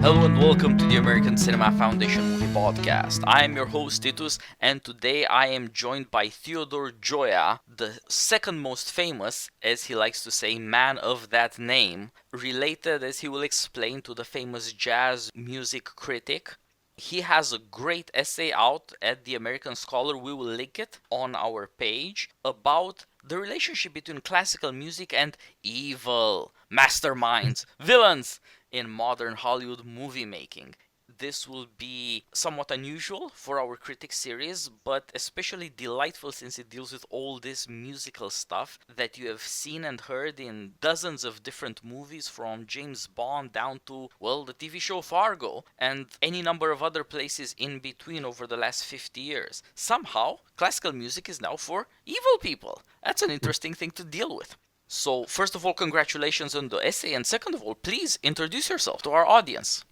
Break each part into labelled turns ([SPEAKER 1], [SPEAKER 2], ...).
[SPEAKER 1] Hello and welcome to the American Cinema Foundation Movie Podcast. I am your host Titus, and today I am joined by Theodore Joya, the second most famous, as he likes to say, man of that name, related, as he will explain, to the famous jazz music critic. He has a great essay out at the American Scholar, we will link it on our page, about the relationship between classical music and evil, masterminds, villains in modern Hollywood movie making. This will be somewhat unusual for our Critic series, but especially delightful since it deals with all this musical stuff that you have seen and heard in dozens of different movies, from James Bond down to, well, the TV show Fargo, and any number of other places in between over the last 50 years. Somehow, classical music is now for evil people. That's an interesting thing to deal with. So, first of all, congratulations on the essay, and second of all, please introduce yourself to our audience.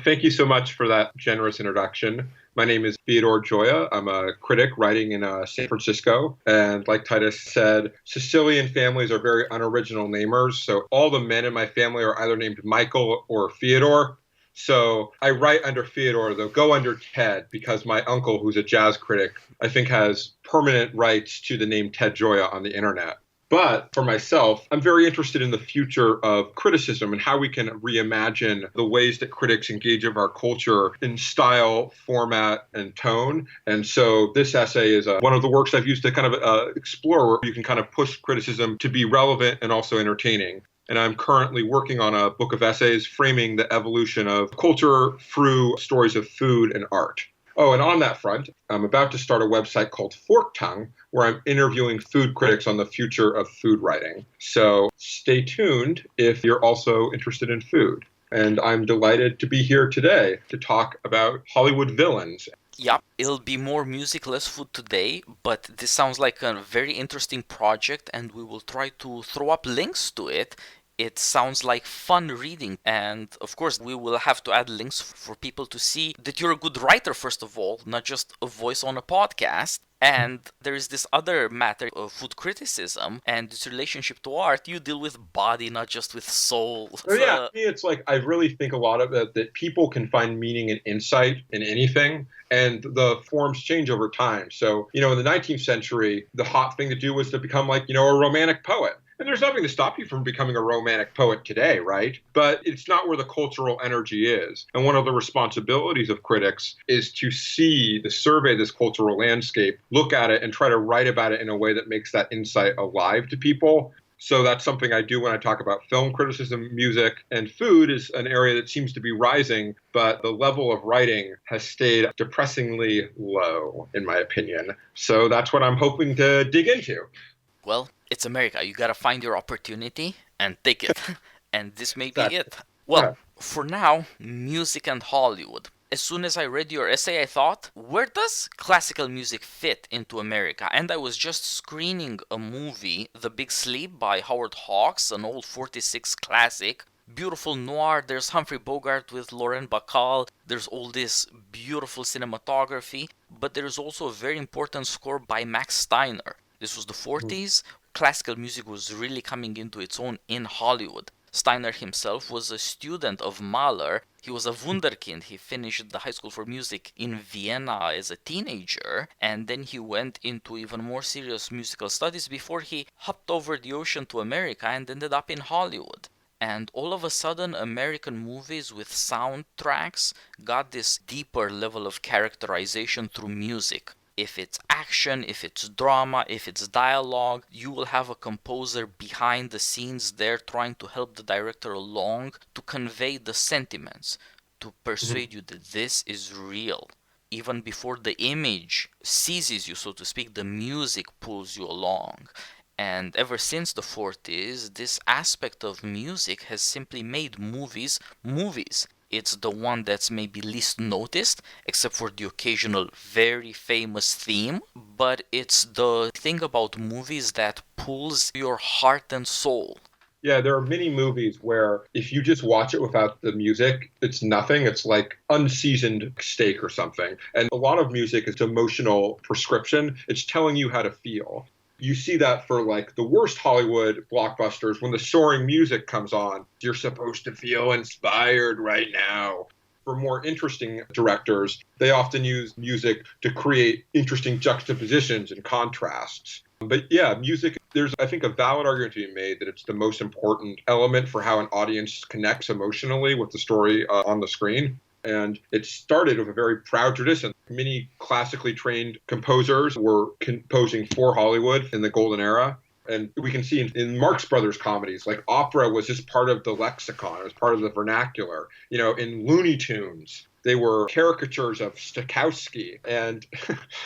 [SPEAKER 2] Thank you so much for that generous introduction. My name is Theodore Joya. I'm a critic writing in San Francisco. And like Titus said, Sicilian families are very unoriginal namers. So all the men in my family are either named Michael or Theodore. So I write under Theodore, though go under Ted, because my uncle, who's a jazz critic, I think has permanent rights to the name Ted Joya on the internet. But for myself, I'm very interested in the future of criticism and how we can reimagine the ways that critics engage with our culture in style, format, and tone. And so this essay is one of the works I've used to kind of explore where you can kind of push criticism to be relevant and also entertaining. And I'm currently working on a book of essays framing the evolution of culture through stories of food and art. Oh, and on that front, I'm about to start a website called Fork Tongue, where I'm interviewing food critics on the future of food writing. So stay tuned if you're also interested in food. And I'm delighted to be here today to talk about Hollywood villains.
[SPEAKER 1] Yeah, it'll be more music, less food today, but this sounds like a very interesting project, and we will try to throw up links to it. It sounds like fun reading, and of course we will have to add links for people to see that you're a good writer, first of all, not just a voice on a podcast. And there is this other matter of food criticism and its relationship to art. You deal with body, not just with soul.
[SPEAKER 2] Yeah, it's like I really think a lot of it that people can find meaning and insight in anything, and the forms change over time. So, in the 19th century, the hot thing to do was to become like, a romantic poet. And there's nothing to stop you from becoming a romantic poet today, right? But it's not where the cultural energy is. And one of the responsibilities of critics is to survey this cultural landscape, look at it, and try to write about it in a way that makes that insight alive to people. So that's something I do when I talk about film criticism, music, and food is an area that seems to be rising, but the level of writing has stayed depressingly low, in my opinion. So that's what I'm hoping to dig into.
[SPEAKER 1] Well, it's America. You gotta find your opportunity and take it. And this may be it. Well, for now, music and Hollywood. As soon as I read your essay, I thought, where does classical music fit into America? And I was just screening a movie, The Big Sleep by Howard Hawks, an old 46 classic. Beautiful noir. There's Humphrey Bogart with Lauren Bacall. There's all this beautiful cinematography. But there's also a very important score by Max Steiner. This was the 40s. Classical music was really coming into its own in Hollywood. Steiner himself was a student of Mahler. He was a wunderkind. He finished the high school for music in Vienna as a teenager, and then he went into even more serious musical studies before he hopped over the ocean to America and ended up in Hollywood. And all of a sudden, American movies with soundtracks got this deeper level of characterization through music. If it's action, if it's drama, if it's dialogue, you will have a composer behind the scenes there trying to help the director along to convey the sentiments, to persuade you that this is real. Even before the image seizes you, so to speak, the music pulls you along. And ever since the 40s, this aspect of music has simply made movies movies. It's the one that's maybe least noticed, except for the occasional very famous theme, but it's the thing about movies that pulls your heart and soul.
[SPEAKER 2] Yeah, there are many movies where if you just watch it without the music, it's nothing. It's like unseasoned steak or something. And a lot of music is emotional prescription. It's telling you how to feel. You see that for like the worst Hollywood blockbusters when the soaring music comes on. You're supposed to feel inspired right now. for more interesting directors, they often use music to create interesting juxtapositions and contrasts. But yeah, music, there's, I think, a valid argument to be made that it's the most important element for how an audience connects emotionally with the story on the screen. And it started with a very proud tradition. Many classically trained composers were composing for Hollywood in the golden era. And we can see in Marx Brothers comedies, like opera was just part of the lexicon. It was part of the vernacular. You know, in Looney Tunes, they were caricatures of Stokowski and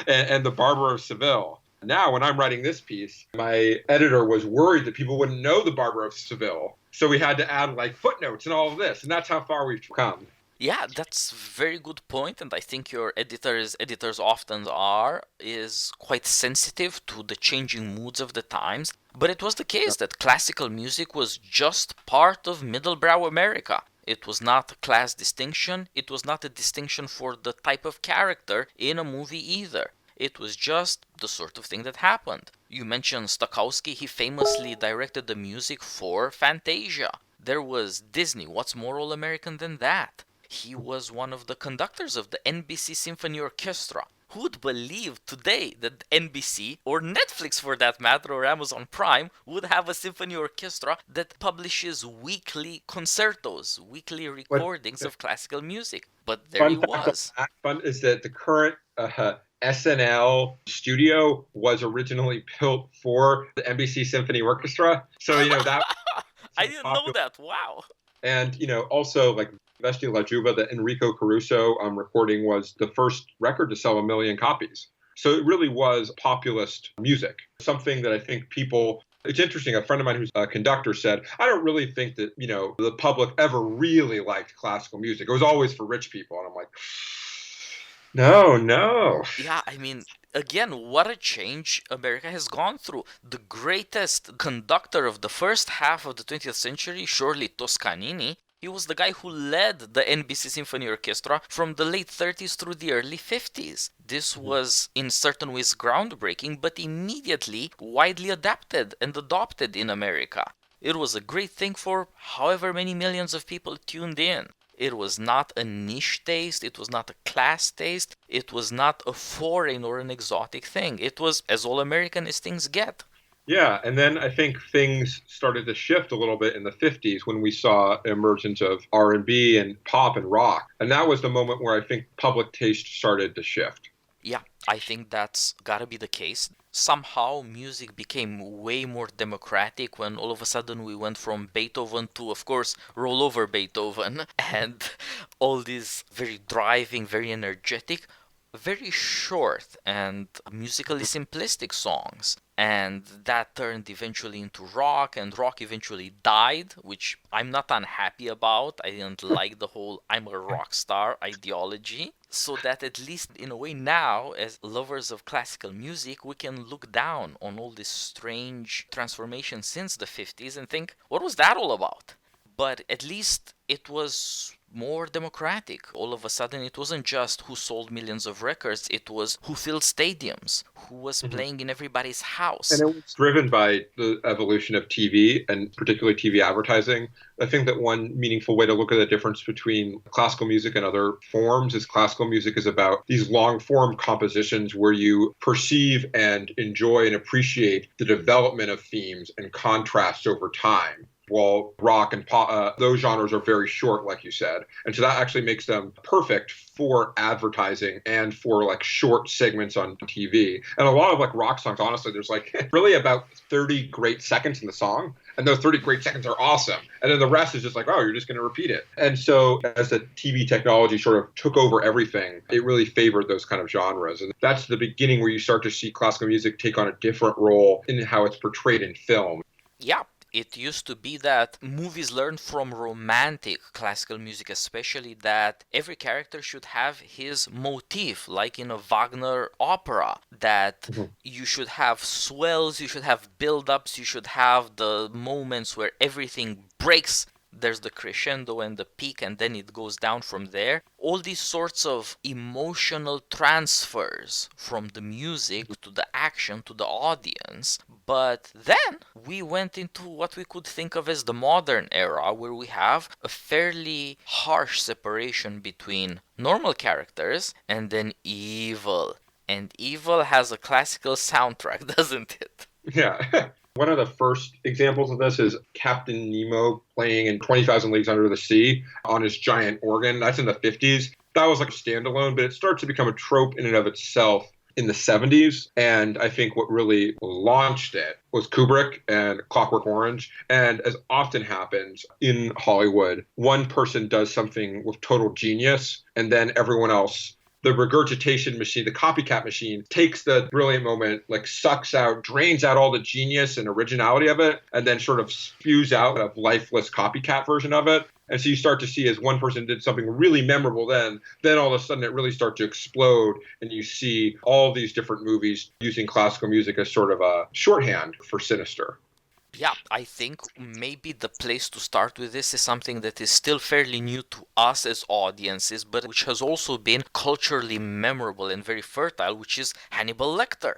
[SPEAKER 2] and the Barber of Seville. Now, when I'm writing this piece, my editor was worried that people wouldn't know the Barber of Seville. So we had to add like footnotes and all of this. And that's how far we've come.
[SPEAKER 1] Yeah, that's very good point, and I think your editors often are, is quite sensitive to the changing moods of the times. But it was the case that classical music was just part of middlebrow America. It was not a class distinction. It was not a distinction for the type of character in a movie either. It was just the sort of thing that happened. You mentioned Stokowski. He famously directed the music for Fantasia. There was Disney. What's more all-American than that? He was one of the conductors of the NBC Symphony Orchestra. Who would believe today that NBC, or Netflix for that matter, or Amazon Prime, would have a symphony orchestra that publishes weekly concertos, weekly recordings of classical music? But there he was.
[SPEAKER 2] Fun is that the current SNL studio was originally built for the NBC Symphony Orchestra. So, you know, that...
[SPEAKER 1] I didn't know that. Wow.
[SPEAKER 2] And, you know, also like Vesti La Juva, the Enrico Caruso recording was the first record to sell 1 million copies. So it really was populist music, something that I think people... It's interesting. A friend of mine who's a conductor said, I don't really think that, you know, the public ever really liked classical music. It was always for rich people. And I'm like, no.
[SPEAKER 1] Yeah, I mean, again, what a change America has gone through. The greatest conductor of the first half of the 20th century, surely Toscanini, he was the guy who led the NBC Symphony Orchestra from the late 30s through the early 50s. This was in certain ways groundbreaking, but immediately widely adapted and adopted in America. It was a great thing for however many millions of people tuned in. It was not a niche taste, it was not a class taste, it was not a foreign or an exotic thing. It was as all American as things get.
[SPEAKER 2] Yeah, and then I think things started to shift a little bit in the 50s when we saw emergence of R&B and pop and rock. And that was the moment where I think public taste started to shift.
[SPEAKER 1] Yeah, I think that's gotta be the case. Somehow music became way more democratic when all of a sudden we went from Beethoven to, of course, roll over Beethoven and all these very driving, very energetic, very short and musically simplistic songs. And that turned eventually into rock, and rock eventually died, which I'm not unhappy about. I didn't like the whole I'm a rock star ideology. So that at least in a way now, as lovers of classical music, we can look down on all this strange transformation since the 50s and think, what was that all about? But at least it was more democratic. All of a sudden, it wasn't just who sold millions of records, it was who filled stadiums, who was playing in everybody's house.
[SPEAKER 2] And it was driven by the evolution of TV and particularly TV advertising. I think that one meaningful way to look at the difference between classical music and other forms is classical music is about these long-form compositions where you perceive and enjoy and appreciate the development of themes and contrasts over time. While rock and pop, those genres are very short, like you said. And so that actually makes them perfect for advertising and for like short segments on TV. And a lot of like rock songs, honestly, there's like really about 30 great seconds in the song. And those 30 great seconds are awesome. And then the rest is just like, oh, you're just going to repeat it. And so as the TV technology sort of took over everything, it really favored those kind of genres. And that's the beginning where you start to see classical music take on a different role in how it's portrayed in film.
[SPEAKER 1] Yeah. It used to be that movies learned from romantic classical music, especially that every character should have his motif, like in a Wagner opera, that you should have swells, you should have build-ups, you should have the moments where everything breaks there's the crescendo and the peak, and then it goes down from there. All these sorts of emotional transfers from the music to the action to the audience. But then we went into what we could think of as the modern era, where we have a fairly harsh separation between normal characters and then evil. And evil has a classical soundtrack, doesn't it?
[SPEAKER 2] Yeah. One of the first examples of this is Captain Nemo playing in 20,000 Leagues Under the Sea on his giant organ. That's in the 50s. That was like a standalone, but it starts to become a trope in and of itself in the 70s. And I think what really launched it was Kubrick and Clockwork Orange. And as often happens in Hollywood, one person does something with total genius, and then everyone else, the regurgitation machine, the copycat machine, takes the brilliant moment, like sucks out, drains out all the genius and originality of it, and then sort of spews out a lifeless copycat version of it. And so you start to see, as one person did something really memorable, then all of a sudden it really starts to explode, and you see all these different movies using classical music as sort of a shorthand for sinister.
[SPEAKER 1] Yeah, I think maybe the place to start with this is something that is still fairly new to us as audiences, but which has also been culturally memorable and very fertile, which is Hannibal Lecter.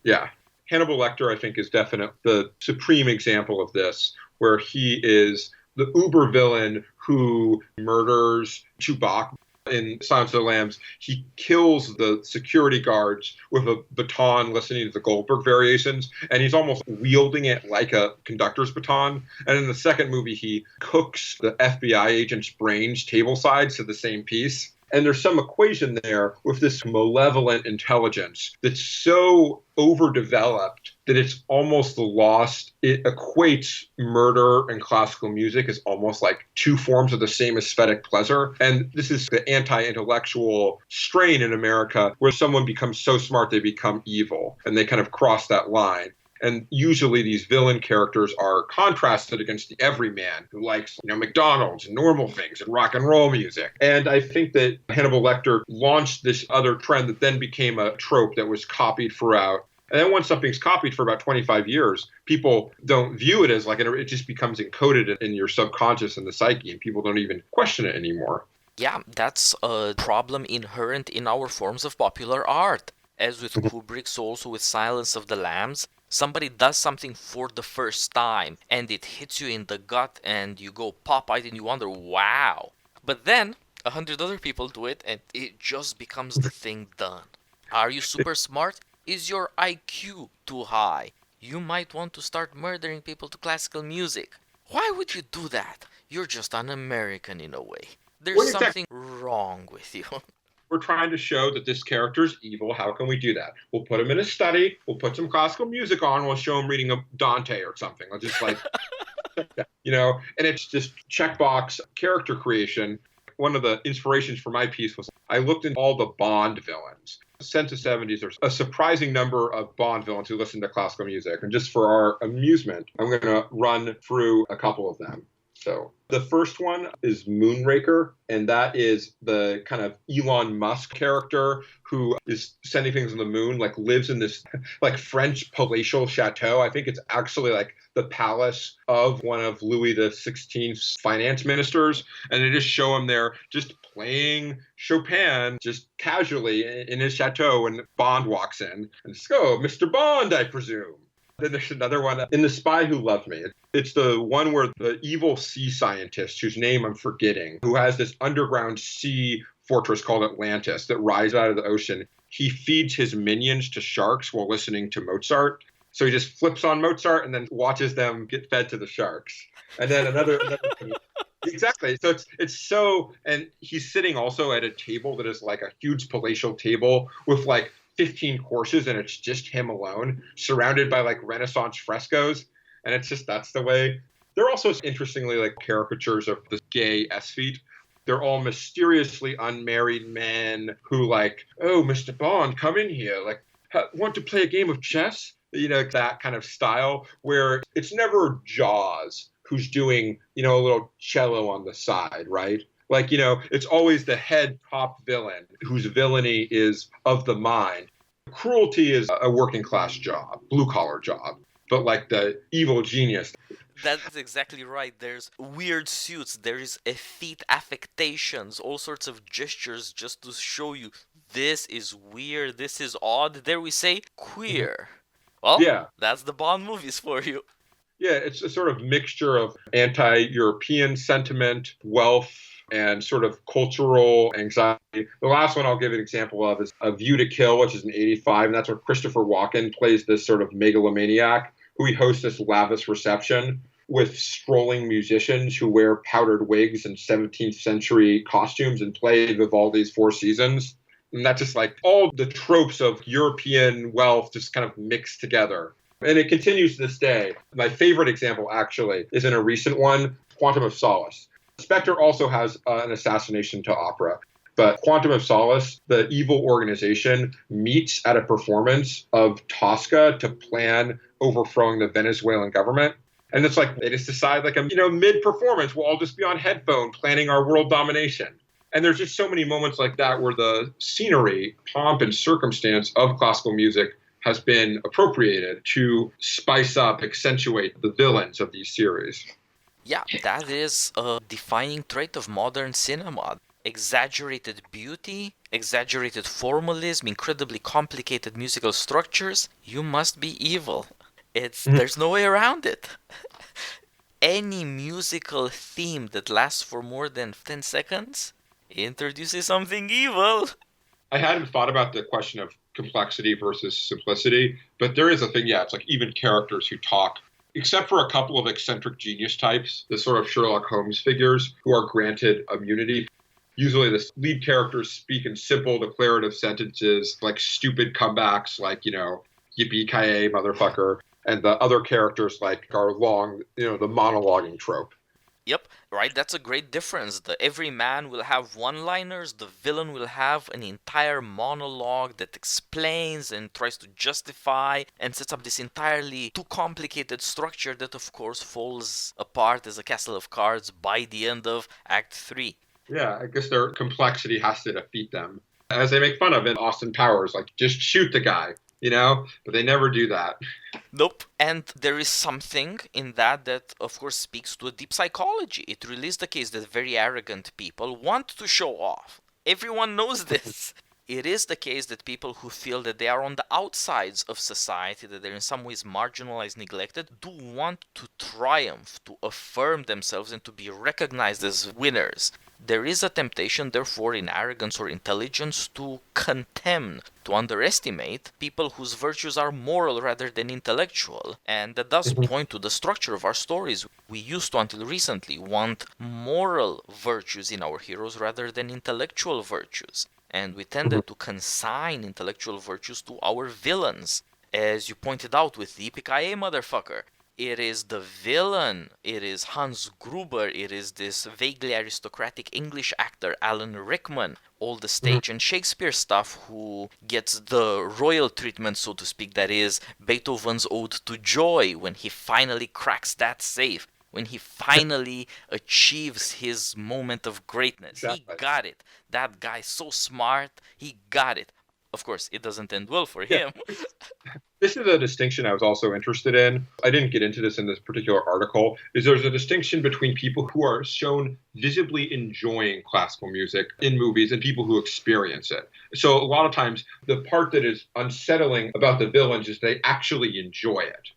[SPEAKER 2] Yeah. Hannibal Lecter, I think, is definitely the supreme example of this, where he is the uber villain who murders Chewbacca. In Silence of the Lambs, he kills the security guards with a baton listening to the Goldberg variations, and he's almost wielding it like a conductor's baton. And in the second movie, he cooks the FBI agent's brains table sides to the same piece. And there's some equation there with this malevolent intelligence that's so overdeveloped that it's almost lost. It equates murder and classical music as almost like two forms of the same aesthetic pleasure. And this is the anti-intellectual strain in America, where someone becomes so smart they become evil, and they kind of cross that line. And usually these villain characters are contrasted against the everyman who likes, McDonald's and normal things and rock and roll music. And I think that Hannibal Lecter launched this other trend that then became a trope that was copied throughout. And then once something's copied for about 25 years, people don't view it as like it just becomes encoded in your subconscious and the psyche, and people don't even question it anymore.
[SPEAKER 1] Yeah, that's a problem inherent in our forms of popular art. As with Kubrick, so also with Silence of the Lambs, somebody does something for the first time and it hits you in the gut and you go pop-eyed and you wonder, wow. But then 100 other people do it and it just becomes the thing done. Are you super smart? Is your IQ too high? You might want to start murdering people to classical music. Why would you do that? You're just un-American in a way. There's something wrong with you.
[SPEAKER 2] We're trying to show that this character is evil. How can we do that? We'll put him in a study. We'll put some classical music on. We'll show him reading a Dante or something. I'll just and it's just checkbox character creation. One of the inspirations for my piece was I looked into all the Bond villains. Since the 70s, there's a surprising number of Bond villains who listen to classical music. And just for our amusement, I'm going to run through a couple of them. So the first one is Moonraker, and that is the kind of Elon Musk character who is sending things on the moon, like lives in this like French palatial chateau. I think it's actually like the palace of one of Louis XVI's finance ministers. And they just show him there just playing Chopin just casually in his chateau, and Bond walks in and says, "Oh, Mr. Bond, I presume." Then there's another one in The Spy Who Loved Me. It's the one where the evil sea scientist, whose name I'm forgetting, who has this underground sea fortress called Atlantis that rises out of the ocean. He feeds his minions to sharks while listening to Mozart. So he just flips on Mozart and then watches them get fed to the sharks. And then another exactly. So it's so, and he's sitting also at a table that is like a huge palatial table with like 15 courses, and it's just him alone, surrounded by like Renaissance frescoes. And it's just, that's the way. They're also interestingly like caricatures of the gay aesthete. They're all mysteriously unmarried men who like, "Oh, Mr. Bond, come in here. Like, want to play a game of chess?" That kind of style, where it's never Jaws who's doing, a little cello on the side, right? Like, it's always the head top villain whose villainy is of the mind. Cruelty is a working class job, blue collar job. But like the evil genius,
[SPEAKER 1] That's exactly right. There's weird suits, there's effete affectations, all sorts of gestures just to show you this is weird, this is odd. Dare we say queer? Well,
[SPEAKER 2] Yeah.
[SPEAKER 1] that's the Bond movies for you.
[SPEAKER 2] Yeah, it's a sort of mixture of anti-European sentiment, wealth, and sort of cultural anxiety. The last one I'll give an example of is A View to Kill, which is in '85, and that's where Christopher Walken plays this sort of megalomaniac who he hosts this lavish reception with strolling musicians who wear powdered wigs and 17th century costumes and play Vivaldi's Four Seasons. And that's just like all the tropes of European wealth just kind of mixed together. And it continues to this day. My favorite example, actually, is in a recent one, Quantum of Solace. Spectre also has an assassination to opera. But Quantum of Solace, the evil organization, meets at a performance of Tosca to plan overthrowing the Venezuelan government. And it's like they just decide, like, mid-performance, we'll all just be on headphone planning our world domination. And there's just so many moments like that where the scenery, pomp, and circumstance of classical music has been appropriated to spice up, accentuate the villains of these series.
[SPEAKER 1] Yeah, that is a defining trait of modern cinema. Exaggerated beauty, exaggerated formalism, incredibly complicated musical structures. You must be evil. There's no way around it. Any musical theme that lasts for more than 10 seconds introduces something evil.
[SPEAKER 2] I hadn't thought about the question of complexity versus simplicity, but there is a thing, it's like even characters who talk, except for a couple of eccentric genius types, the sort of Sherlock Holmes figures who are granted immunity. Usually the lead characters speak in simple declarative sentences, like stupid comebacks, like, yippee-ki-yay, motherfucker, and the other characters like are long, the monologuing trope.
[SPEAKER 1] Yep, right, that's a great difference. Every man will have one-liners, the villain will have an entire monologue that explains and tries to justify and sets up this entirely too complicated structure that of course falls apart as a castle of cards by the end of Act 3.
[SPEAKER 2] Yeah, I guess their complexity has to defeat them. As they make fun of in Austin Powers, like, just shoot the guy, but they never do that.
[SPEAKER 1] Nope. And there is something in that of course speaks to a deep psychology. It really is the case that very arrogant people want to show off. Everyone knows this. It is the case that people who feel that they are on the outsides of society, that they're in some ways marginalized, neglected, do want to triumph, to affirm themselves and to be recognized as winners. There is a temptation, therefore, in arrogance or intelligence to contemn, to underestimate people whose virtues are moral rather than intellectual. And that does point to the structure of our stories. We used to, until recently, want moral virtues in our heroes rather than intellectual virtues. And we tended to consign intellectual virtues to our villains. As you pointed out with the Yippee-ki-yay motherfucker. It is the villain, it is Hans Gruber, it is this vaguely aristocratic English actor, Alan Rickman, all the stage and Shakespeare stuff, who gets the royal treatment, so to speak, that is Beethoven's Ode to Joy, when he finally cracks that safe, when he finally achieves his moment of greatness. Exactly. He got it. That guy's so smart, he got it. Of course, it doesn't end well for him.
[SPEAKER 2] This is a distinction I was also interested in. I didn't get into this in this particular article, is there's a distinction between people who are shown visibly enjoying classical music in movies and people who experience it. So a lot of times, the part that is unsettling about the villains is they actually enjoy it.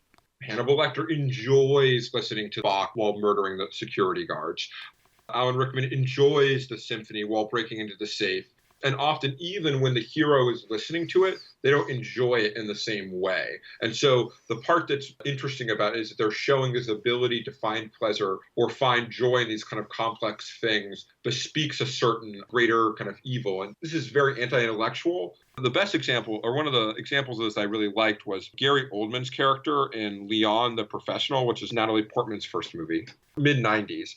[SPEAKER 2] Hannibal Lecter enjoys listening to Bach while murdering the security guards. Alan Rickman enjoys the symphony while breaking into the safe. And often, even when the hero is listening to it, they don't enjoy it in the same way. And so the part that's interesting about it is that they're showing this ability to find pleasure or find joy in these kind of complex things bespeaks a certain greater kind of evil. And this is very anti-intellectual. The best example, or one of the examples of this I really liked, was Gary Oldman's character in Leon the Professional, which is Natalie Portman's first movie, mid-90s.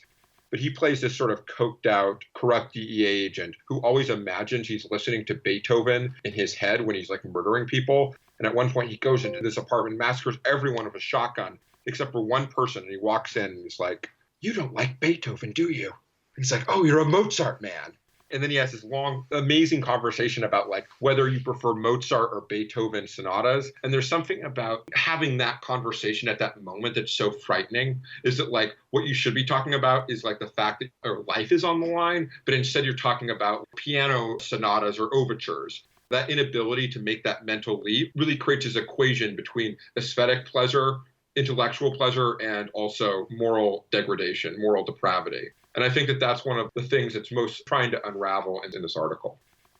[SPEAKER 2] But he plays this sort of coked out, corrupt DEA agent who always imagines he's listening to Beethoven in his head when he's like murdering people. And at one point he goes into this apartment, massacres everyone with a shotgun, except for one person. And he walks in and he's like, "You don't like Beethoven, do you?" And he's like, "Oh, you're a Mozart man." And then he has this long, amazing conversation about like whether you prefer Mozart or Beethoven sonatas. And there's something about having that conversation at that moment that's so frightening. Is that like what you should be talking about is like the fact that our life is on the line, but instead you're talking about piano sonatas or overtures. That inability to make that mental leap really creates this equation between aesthetic pleasure, intellectual pleasure, and also moral degradation, moral depravity. And I think that that's one of the things that's most trying to unravel in this article.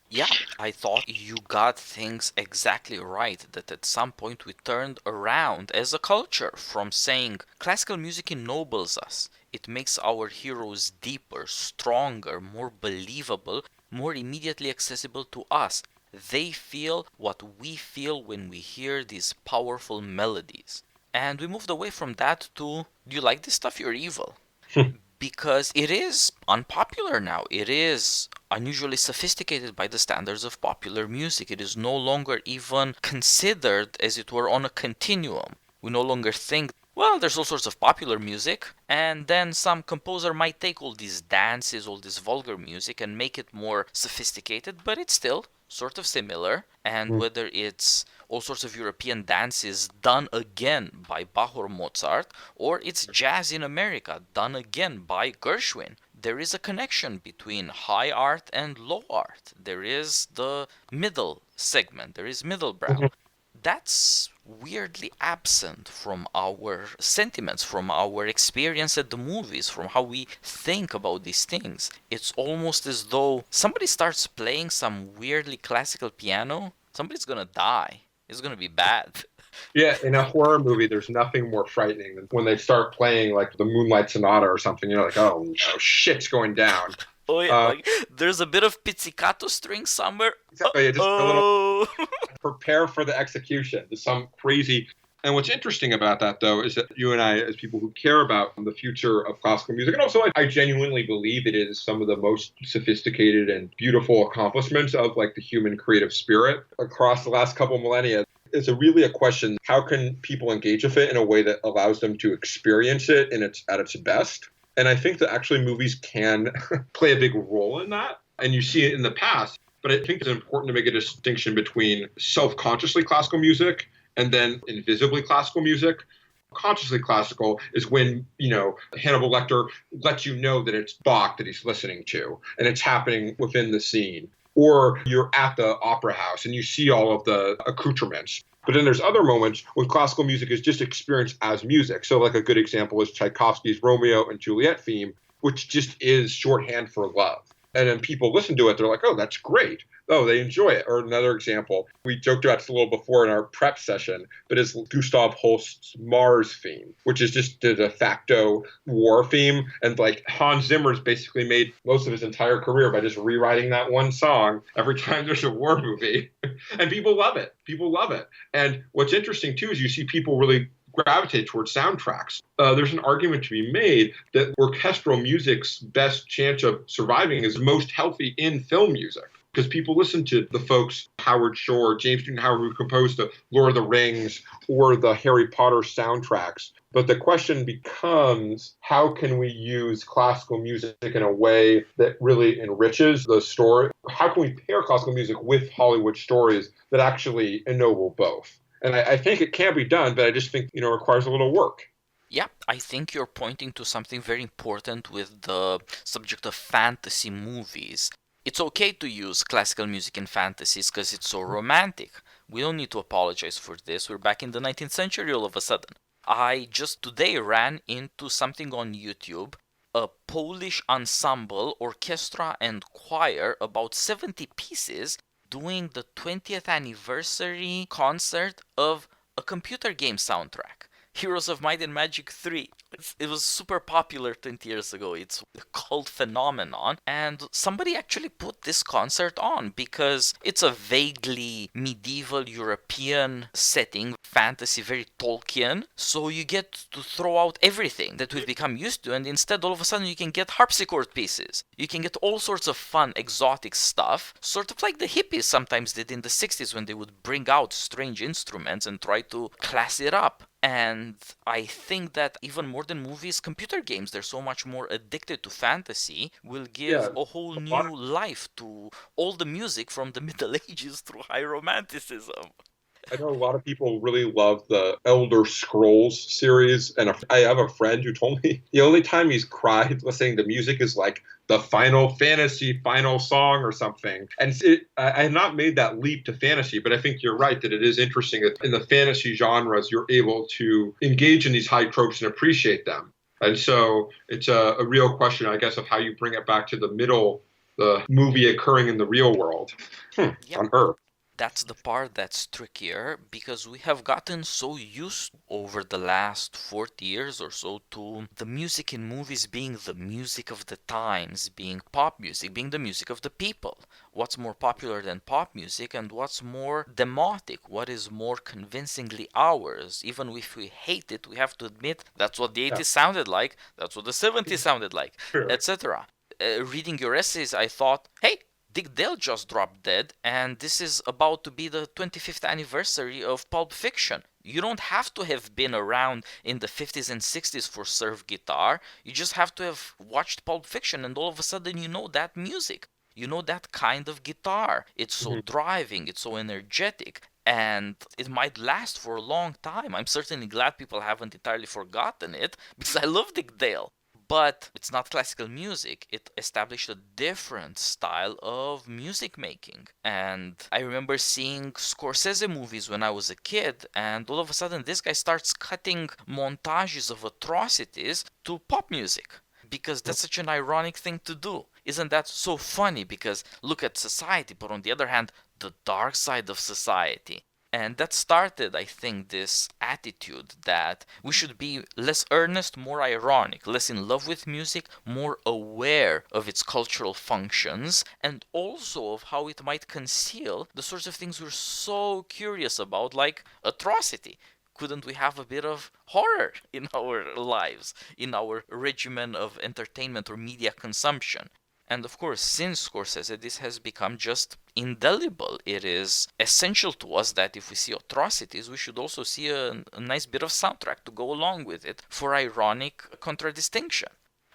[SPEAKER 1] Yeah, I thought you got things exactly right, that at some point we turned around as a culture from saying classical music ennobles us. It makes our heroes deeper, stronger, more believable, more immediately accessible to us. They feel what we feel when we hear these powerful melodies. And we moved away from that to, do you like this stuff? You're evil. Because it is unpopular now. It is unusually sophisticated by the standards of popular music. It is no longer even considered, as it were, on a continuum. We no longer think, well, there's all sorts of popular music, and then some composer might take all these dances, all this vulgar music, and make it more sophisticated, but it's still sort of similar. And whether it's all sorts of European dances done again by Bach or Mozart, or it's jazz in America done again by Gershwin, there is a connection between high art and low art. There is the middle segment, there is middle brow. That's weirdly absent from our sentiments, from our experience at the movies, from how we think about these things. It's almost as though somebody starts playing some weirdly classical piano, somebody's gonna die. It's gonna be bad.
[SPEAKER 2] Yeah, in a horror movie, there's nothing more frightening than when they start playing like the Moonlight Sonata or something. You're like, oh no, shit's going down.
[SPEAKER 1] Oh yeah, like there's a bit of pizzicato string somewhere.
[SPEAKER 2] Exactly, just a little
[SPEAKER 1] Oh.
[SPEAKER 2] prepare for the execution. There's some crazy. And what's interesting about that, though, is that you and I, as people who care about the future of classical music, and also I genuinely believe it is some of the most sophisticated and beautiful accomplishments of like the human creative spirit across the last couple of millennia. It's really a question: how can people engage with it in a way that allows them to experience it at its best? And I think that actually movies can play a big role in that. And you see it in the past. But I think it's important to make a distinction between self-consciously classical music and then invisibly classical music. Consciously classical is when, Hannibal Lecter lets you know that it's Bach that he's listening to, and it's happening within the scene. Or you're at the opera house and you see all of the accoutrements. But then there's other moments when classical music is just experienced as music. So like a good example is Tchaikovsky's Romeo and Juliet theme, which just is shorthand for love. And then people listen to it, they're like, oh, that's great. Oh, they enjoy it. Or another example, we joked about this a little before in our prep session, but it's Gustav Holst's Mars theme, which is just the de facto war theme. And like Hans Zimmer's basically made most of his entire career by just rewriting that one song every time there's a war movie. And people love it. People love it. And what's interesting, too, is you see people really gravitate towards soundtracks. There's an argument to be made that orchestral music's best chance of surviving is most healthy in film music. Because people listen to the folks, Howard Shore, James Newton Howard, who composed the Lord of the Rings or the Harry Potter soundtracks. But the question becomes, how can we use classical music in a way that really enriches the story? How can we pair classical music with Hollywood stories that actually ennoble both? And I think it can be done, but I just think, it requires a little work.
[SPEAKER 1] Yeah, I think you're pointing to something very important with the subject of fantasy movies. It's okay to use classical music in fantasies because it's so romantic. We don't need to apologize for this. We're back in the 19th century all of a sudden. I just today ran into something on YouTube, a Polish ensemble, orchestra, and choir, about 70 pieces, doing the 20th anniversary concert of a computer game soundtrack, Heroes of Might and Magic 3. It was super popular 20 years ago. It's a cult phenomenon. And somebody actually put this concert on because it's a vaguely medieval European setting, fantasy, very Tolkien. So you get to throw out everything that we've become used to. And instead, all of a sudden, you can get harpsichord pieces. You can get all sorts of fun, exotic stuff. Sort of like the hippies sometimes did in the 60s when they would bring out strange instruments and try to class it up. And I think that even more than movies, computer games, they're so much more addicted to fantasy, will
[SPEAKER 2] Yeah,
[SPEAKER 1] give a whole
[SPEAKER 2] a lot
[SPEAKER 1] new life to all the music from the Middle Ages through high romanticism.
[SPEAKER 2] I know a lot of people really love the Elder Scrolls series, and I have a friend who told me the only time he's cried listening to music is like the Final Fantasy final song or something. And I have not made that leap to fantasy, but I think you're right that it is interesting that in the fantasy genres, you're able to engage in these high tropes and appreciate them. And so it's a real question, I guess, of how you bring it back to the middle, the movie occurring in the real world.
[SPEAKER 1] Yep.
[SPEAKER 2] On Earth.
[SPEAKER 1] That's the part that's trickier because we have gotten so used over the last 40 years or so to the music in movies being the music of the times, being pop music, being the music of the people. What's more popular than pop music and what's more demotic, what is more convincingly ours. Even if we hate it, we have to admit that's what the
[SPEAKER 2] Yeah,
[SPEAKER 1] 80s sounded like, that's what the 70s sounded like,
[SPEAKER 2] sure.
[SPEAKER 1] etc. Reading your essays, I thought, hey, Dick Dale just dropped dead, and this is about to be the 25th anniversary of Pulp Fiction. You don't have to have been around in the 50s and 60s for surf guitar. You just have to have watched Pulp Fiction, and all of a sudden you know that music. You know that kind of guitar. It's so
[SPEAKER 2] Mhm.
[SPEAKER 1] driving, it's so energetic, and it might last for a long time. I'm certainly glad people haven't entirely forgotten it because I love Dick Dale. But it's not classical music. It established a different style of music making. And I remember seeing Scorsese movies when I was a kid, and all of a sudden this guy starts cutting montages of atrocities to pop music. Because that's such an ironic thing to do. Isn't that so funny? Because look at society, but on the other hand, the dark side of society. And that started, I think, this attitude that we should be less earnest, more ironic, less in love with music, more aware of its cultural functions, and also of how it might conceal the sorts of things we're so curious about, like atrocity. Couldn't we have a bit of horror in our lives, in our regimen of entertainment or media consumption? And of course, since Scorsese, this has become just indelible. It is essential to us that if we see atrocities, we should also see a nice bit of soundtrack to go along with it for ironic contradistinction.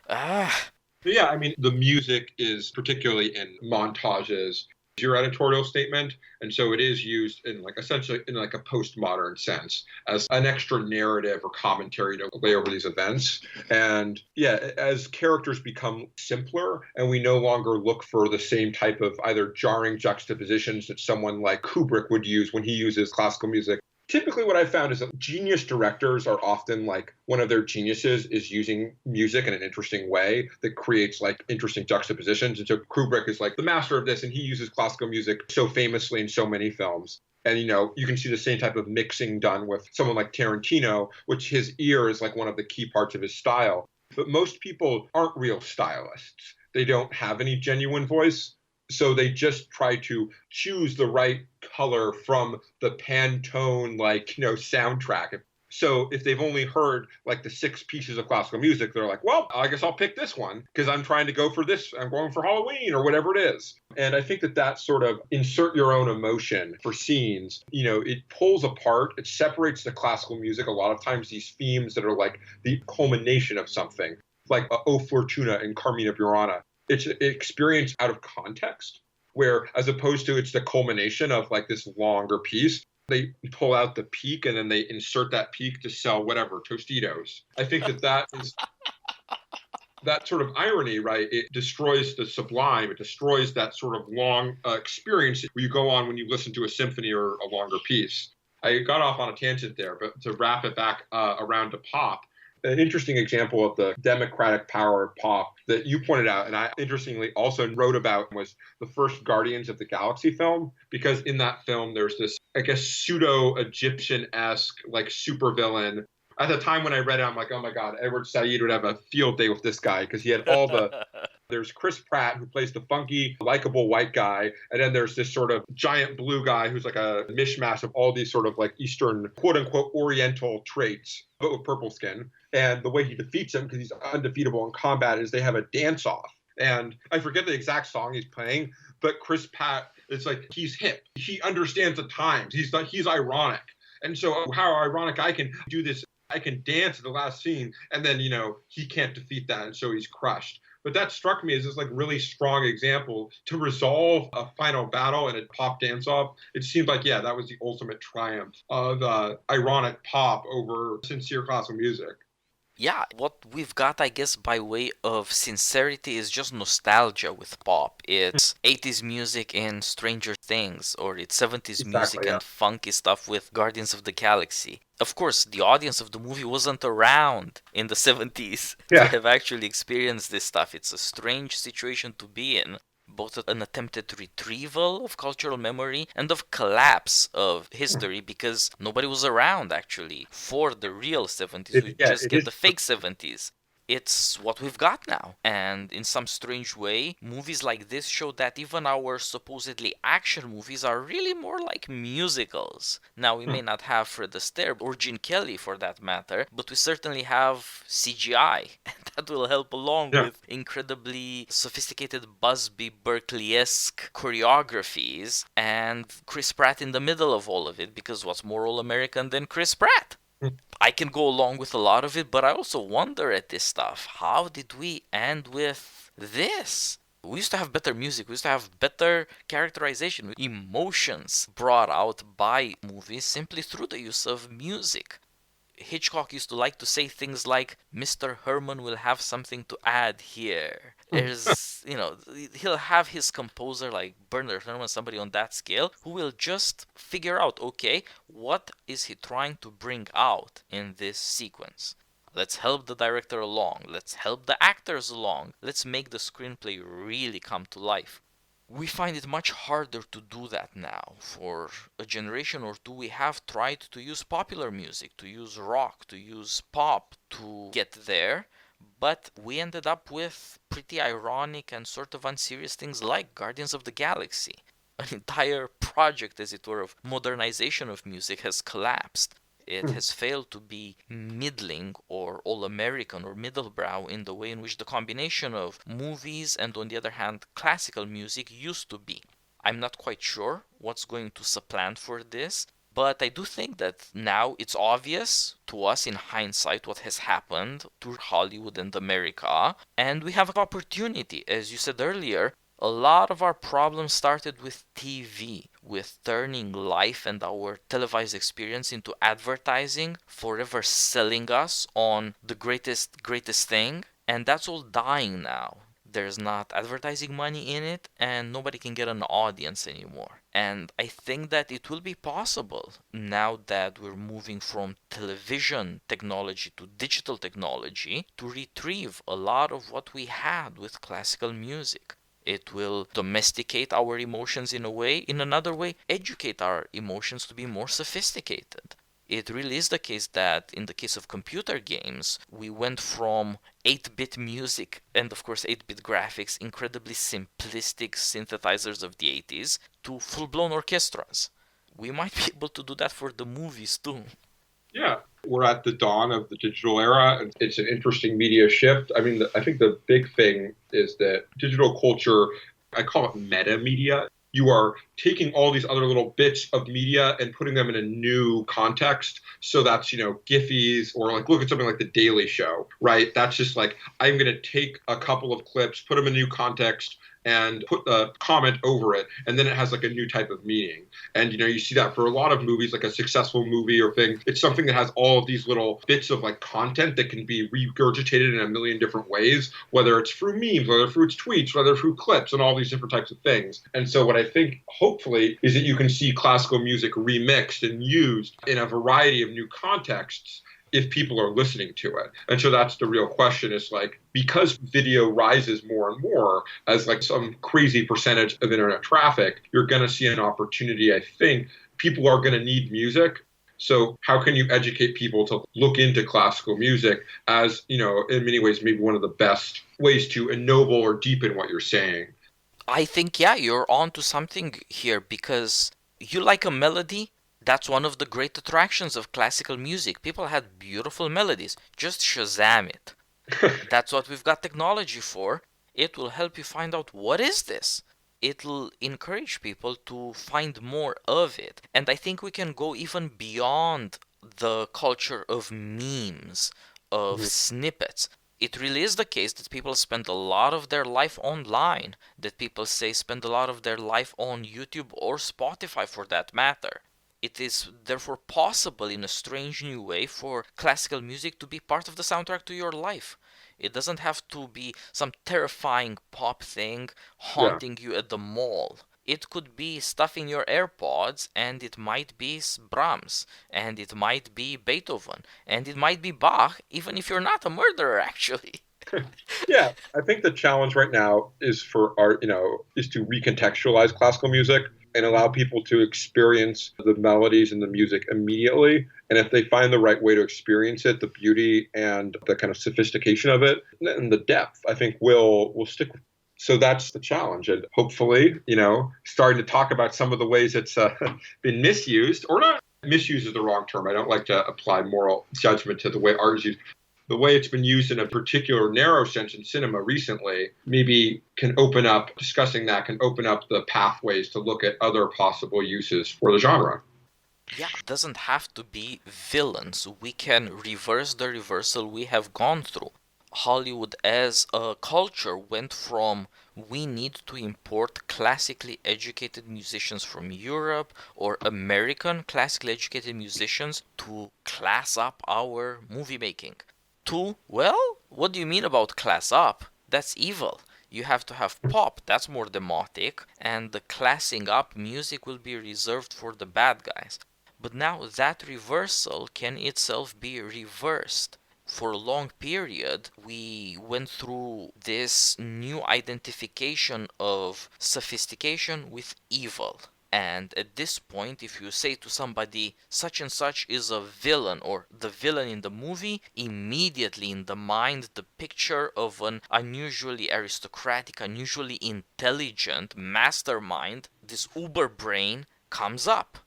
[SPEAKER 1] Ah,
[SPEAKER 2] Yeah, I mean, the music is particularly in montages your editorial statement, and so it is used in like essentially in like a postmodern sense as an extra narrative or commentary to lay over these events. And yeah, as characters become simpler and we no longer look for the same type of either jarring juxtapositions that someone like Kubrick would use when he uses classical music. Typically what I found is that genius directors are often like one of their geniuses is using music in an interesting way that creates like interesting juxtapositions. And so Kubrick is like the master of this, and he uses classical music so famously in so many films. And you can see the same type of mixing done with someone like Tarantino, which his ear is like one of the key parts of his style. But most people aren't real stylists. They don't have any genuine voice. So they just try to choose the right color from the Pantone, soundtrack. So if they've only heard like the 6 pieces of classical music, they're like, well, I guess I'll pick this one because I'm trying to go for this. I'm going for Halloween or whatever it is. And I think that sort of insert your own emotion for scenes, it pulls apart, it separates the classical music. A lot of times these themes that are like the culmination of something, like O Fortuna and Carmina Burana. It's an experience out of context, where as opposed to it's the culmination of like this longer piece, they pull out the peak and then they insert that peak to sell whatever, Tostitos. I think that is that sort of irony, right? It destroys the sublime. It destroys that sort of long experience where you go on when you listen to a symphony or a longer piece. I got off on a tangent there, but to wrap it back around to pop, an interesting example of the democratic power of pop that you pointed out, and I interestingly also wrote about, was the first Guardians of the Galaxy film, because in that film there's this, I guess, pseudo-Egyptian-esque like supervillain. At the time when I read it, I'm like, oh my God, Edward Said would have a field day with this guy because he had all the there's Chris Pratt, who plays the funky, likable white guy. And then there's this sort of giant blue guy who's like a mishmash of all these sort of like Eastern, quote unquote, Oriental traits, but with purple skin. And the way he defeats him, because he's undefeatable in combat, is they have a dance off. And I forget the exact song he's playing, but Chris Pratt, it's like he's hip. He understands the times. He's ironic. And so how ironic, I can do this, I can dance at the last scene, and then, he can't defeat that, and so he's crushed. But that struck me as this like really strong example to resolve a final battle in a pop dance off. It seemed like, yeah, that was the ultimate triumph of ironic pop over sincere classical music.
[SPEAKER 1] Yeah, what we've got, I guess, by way of sincerity is just nostalgia with pop. It's 80s music in Stranger Things, or it's 70s music
[SPEAKER 2] Exactly, yeah.
[SPEAKER 1] and funky stuff with Guardians of the Galaxy. Of course, the audience of the movie wasn't around in the 70s to
[SPEAKER 2] Yeah.
[SPEAKER 1] have actually experienced this stuff. It's a strange situation to be in, both an attempted retrieval of cultural memory and of collapse of history, because nobody was around actually for the real 70s. We
[SPEAKER 2] Yeah,
[SPEAKER 1] just
[SPEAKER 2] it
[SPEAKER 1] get
[SPEAKER 2] is.
[SPEAKER 1] the fake 70s. It's what we've got now. And in some strange way, movies like this show that even our supposedly action movies are really more like musicals. Now, we may not have Fred Astaire or Gene Kelly for that matter, but we certainly have CGI. And that will help along
[SPEAKER 2] Yeah.
[SPEAKER 1] with incredibly sophisticated Busby Berkeley-esque choreographies and Chris Pratt in the middle of all of it, because what's more all-American than Chris Pratt? I can go along with a lot of it, but I also wonder at this stuff. How did we end with this? We used to have better music. We used to have better characterization, emotions brought out by movies simply through the use of music. Hitchcock used to like to say things like, Mr. Herman will have something to add here. There's, he'll have his composer like Bernard Herrmann, somebody on that scale, who will just figure out, okay, what is he trying to bring out in this sequence? Let's help the director along. Let's help the actors along. Let's make the screenplay really come to life. We find it much harder to do that now. For a generation or two, we have tried to use popular music, to use rock, to use pop to get there, but we ended up with pretty ironic and sort of unserious things like Guardians of the Galaxy. An entire project, as it were, of modernization of music has collapsed. It has failed to be middling or all-American or middlebrow in the way in which the combination of movies and, on the other hand, classical music used to be. I'm not quite sure what's going to supplant for this, but I do think that now it's obvious to us in hindsight what has happened to Hollywood and America, and we have an opportunity. As you said earlier, a lot of our problems started with TV, with turning life and our televised experience into advertising, forever selling us on the greatest thing, and that's all dying now. There's not advertising money in it, and nobody can get an audience anymore. And I think that it will be possible now that we're moving from television technology to digital technology to retrieve a lot of what we had with classical music. It will domesticate our emotions in a way, in another way, educate our emotions to be more sophisticated. It really is the case that in the case of computer games, we went from 8-bit music and of course 8-bit graphics, incredibly simplistic synthesizers of the 80s, to full-blown orchestras. We might be able to do that for the movies too.
[SPEAKER 2] Yeah, we're at the dawn of the digital era, and it's an interesting media shift. I mean, I think the big thing is that digital culture, I call it meta media. You are taking all these other little bits of media and putting them in a new context. So that's, Giphies, or like look at something like The Daily Show, right? That's just like, I'm going to take a couple of clips, put them in a new context, and put a comment over it, and then it has like a new type of meaning. And you see that for a lot of movies, like a successful movie or thing. It's something that has all of these little bits of like content that can be regurgitated in a million different ways, whether it's through memes, whether through its tweets, whether through clips, and all these different types of things. And so what I think, hopefully, is that you can see classical music remixed and used in a variety of new contexts if people are listening to it. And so that's the real question, is like, because video rises more and more as like some crazy percentage of internet traffic, you're going to see an opportunity. I think people are going to need music. So how can you educate people to look into classical music as, in many ways, maybe one of the best ways to ennoble or deepen what you're saying?
[SPEAKER 1] I think, yeah, you're on to something here, because you like a melody. That's one of the great attractions of classical music. People had beautiful melodies. Just Shazam it. That's what we've got technology for. It will help you find out, what is this? it'll encourage people to find more of it. And I think we can go even beyond the culture of memes, of
[SPEAKER 2] Mhm.
[SPEAKER 1] snippets. It really is the case that people spend a lot of their life online, that people say spend a lot of their life on YouTube or Spotify for that matter. It is therefore possible in a strange new way for classical music to be part of the soundtrack to your life. It doesn't have to be some terrifying pop thing
[SPEAKER 2] Yeah.
[SPEAKER 1] haunting you at the mall. It could be stuff in your AirPods, and it might be Brahms, and it might be Beethoven, and it might be Bach, even if you're not a murderer, actually.
[SPEAKER 2] Yeah, I think the challenge right now is for art, is to recontextualize classical music and allow people to experience the melodies and the music immediately. And if they find the right way to experience it, the beauty and the kind of sophistication of it and the depth, I think will stick. So that's the challenge. And hopefully, starting to talk about some of the ways it's been misused, or not. Misuse is the wrong term. I don't like to apply moral judgment to the way art is used. The way it's been used in a particular narrow sense in cinema recently maybe discussing that can open up the pathways to look at other possible uses for the genre.
[SPEAKER 1] Yeah, it doesn't have to be villains. We can reverse the reversal we have gone through. Hollywood as a culture went from we need to import classically educated musicians from Europe or American classically educated musicians to class up our movie making. To, well, what do you mean about class up? That's evil. You have to have pop, that's more democratic, and the classing up music will be reserved for the bad guys. But now that reversal can itself be reversed. For a long period, we went through this new identification of sophistication with evil. And at this point, if you say to somebody, such and such is a villain, or the villain in the movie, immediately in the mind, the picture of an unusually aristocratic, unusually intelligent mastermind, this uber brain, comes up.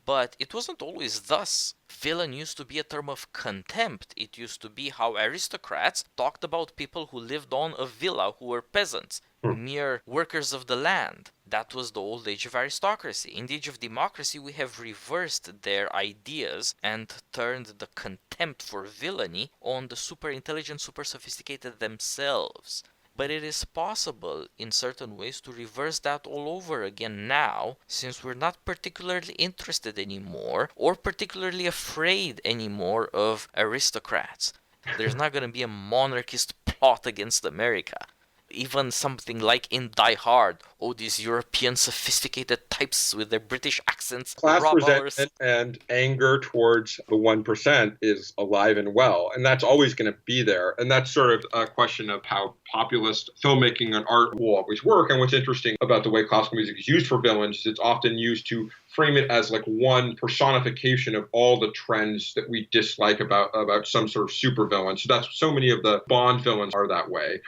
[SPEAKER 1] But it wasn't always thus. Villain used to be a term of contempt. It used to be how aristocrats talked about people who lived on a villa who were peasants,
[SPEAKER 2] Hmm.
[SPEAKER 1] mere workers of the land. That was the old age of aristocracy. In the age of democracy, we have reversed their ideas and turned the contempt for villainy on the super intelligent, super sophisticated themselves. But it is possible in certain ways to reverse that all over again now, since we're not particularly interested anymore or particularly afraid anymore of aristocrats. There's not going to be a monarchist plot against America. Even something like in Die Hard, oh, these European sophisticated types with their British accents
[SPEAKER 2] Class
[SPEAKER 1] rob ours.
[SPEAKER 2] resentment and anger towards the 1% is alive and well, and that's always going to be there. And that's sort of a question of how populist filmmaking and art will always work. And what's interesting about the way classical music is used for villains is it's often used to frame it as like one personification of all the trends that we dislike about some sort of supervillain. So that's so many of the Bond villains are that way.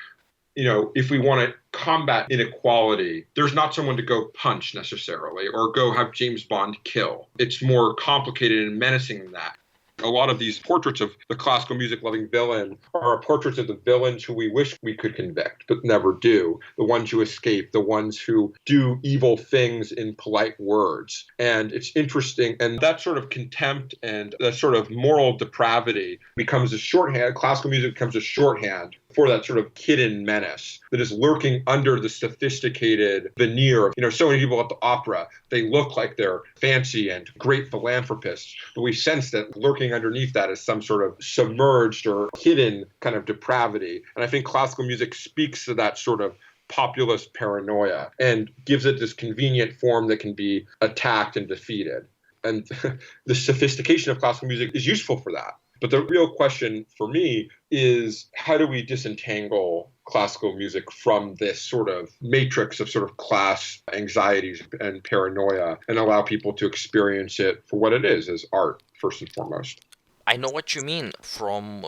[SPEAKER 2] If we want to combat inequality, there's not someone to go punch necessarily or go have James Bond kill. It's more complicated and menacing than that. A lot of these portraits of the classical music loving villain are portraits of the villains who we wish we could convict, but never do. The ones who escape, the ones who do evil things in polite words. And it's interesting. And that sort of contempt and that sort of moral depravity becomes a shorthand. Classical music becomes a shorthand for that sort of hidden menace that is lurking under the sophisticated veneer of, so many people at the opera, they look like they're fancy and great philanthropists, but we sense that lurking underneath that is some sort of submerged or hidden kind of depravity. And I think classical music speaks to that sort of populist paranoia and gives it this convenient form that can be attacked and defeated. And the sophistication of classical music is useful for that. But the real question for me is how do we disentangle classical music from this sort of matrix of sort of class anxieties and paranoia and allow people to experience it for what it is, as art, first and foremost?
[SPEAKER 1] I know what you mean from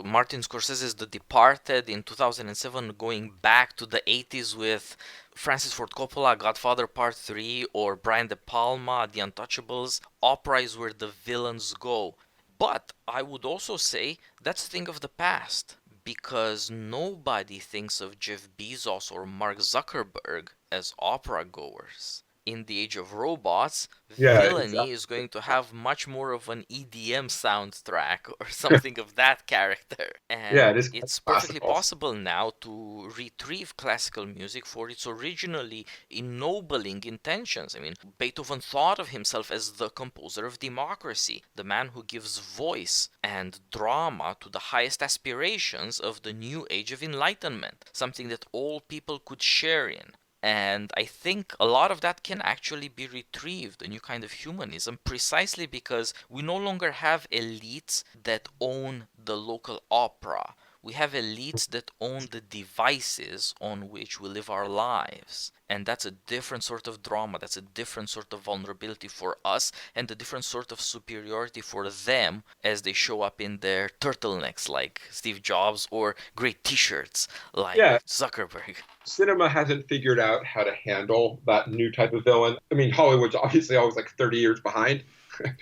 [SPEAKER 1] Martin Scorsese's The Departed in 2007, going back to the 80s with Francis Ford Coppola, Godfather Part 3, or Brian De Palma, The Untouchables. Opera is where the villains go. But I would also say that's a thing of the past, because nobody thinks of Jeff Bezos or Mark Zuckerberg as opera goers. In the age of robots,
[SPEAKER 2] Yeah,
[SPEAKER 1] villainy
[SPEAKER 2] exactly.
[SPEAKER 1] is going to have much more of an EDM soundtrack or something of that character.
[SPEAKER 2] Yeah,
[SPEAKER 1] And
[SPEAKER 2] it is kind
[SPEAKER 1] it's
[SPEAKER 2] of
[SPEAKER 1] perfectly
[SPEAKER 2] classical.
[SPEAKER 1] possible now to retrieve classical music for its originally ennobling intentions. I mean, Beethoven thought of himself as the composer of democracy, the man who gives voice and drama to the highest aspirations of the new age of enlightenment, something that all people could share in. And I think a lot of that can actually be retrieved, a new kind of humanism, precisely because we no longer have elites that own the local opera. We have elites that own the devices on which we live our lives. And that's a different sort of drama, that's a different sort of vulnerability for us, and a different sort of superiority for them as they show up in their turtlenecks like Steve Jobs or great t shirts
[SPEAKER 2] Yeah,
[SPEAKER 1] like Zuckerberg.
[SPEAKER 2] cinema hasn't figured out how to handle that new type of villain. I mean, Hollywood's obviously always like 30 years behind,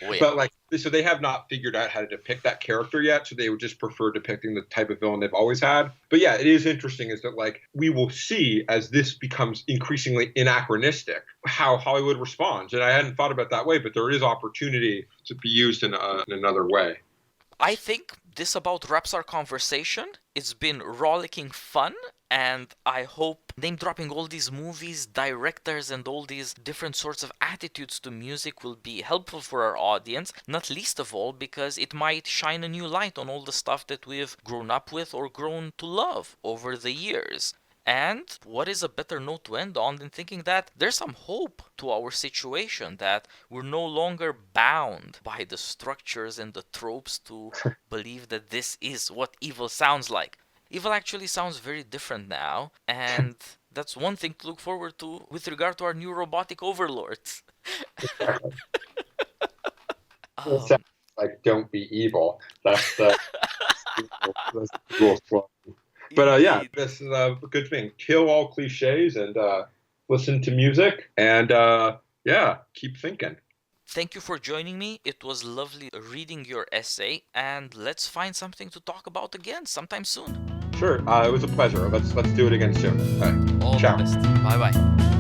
[SPEAKER 1] Oh, yeah.
[SPEAKER 2] but like, so they have not figured out how to depict that character yet. So they would just prefer depicting the type of villain they've always had. But yeah, it is interesting is that like we will see as this becomes increasingly anachronistic how Hollywood responds. And I hadn't thought about it that way, but there is opportunity to be used in another way.
[SPEAKER 1] I think this about wraps our conversation. It's been rollicking fun, and I hope name dropping all these movies, directors, and all these different sorts of attitudes to music will be helpful for our audience, not least of all because it might shine a new light on all the stuff that we've grown up with or grown to love over the years. And what is a better note to end on than thinking that there's some hope to our situation, that we're no longer bound by the structures and the tropes to believe that this is what evil sounds like. Evil actually sounds very different now, and that's one thing to look forward to with regard to our new robotic overlords.
[SPEAKER 2] It sounds
[SPEAKER 1] Um,
[SPEAKER 2] like don't be evil. That's the rule slogan. But yeah,
[SPEAKER 1] Indeed.
[SPEAKER 2] this is a good thing. Kill all cliches and listen to music and yeah, keep thinking.
[SPEAKER 1] Thank you for joining me. It was lovely reading your essay, and let's find something to talk about again sometime soon.
[SPEAKER 2] Sure, it was a pleasure. Let's do it again soon.
[SPEAKER 1] All the
[SPEAKER 2] Ciao.
[SPEAKER 1] best. Bye bye.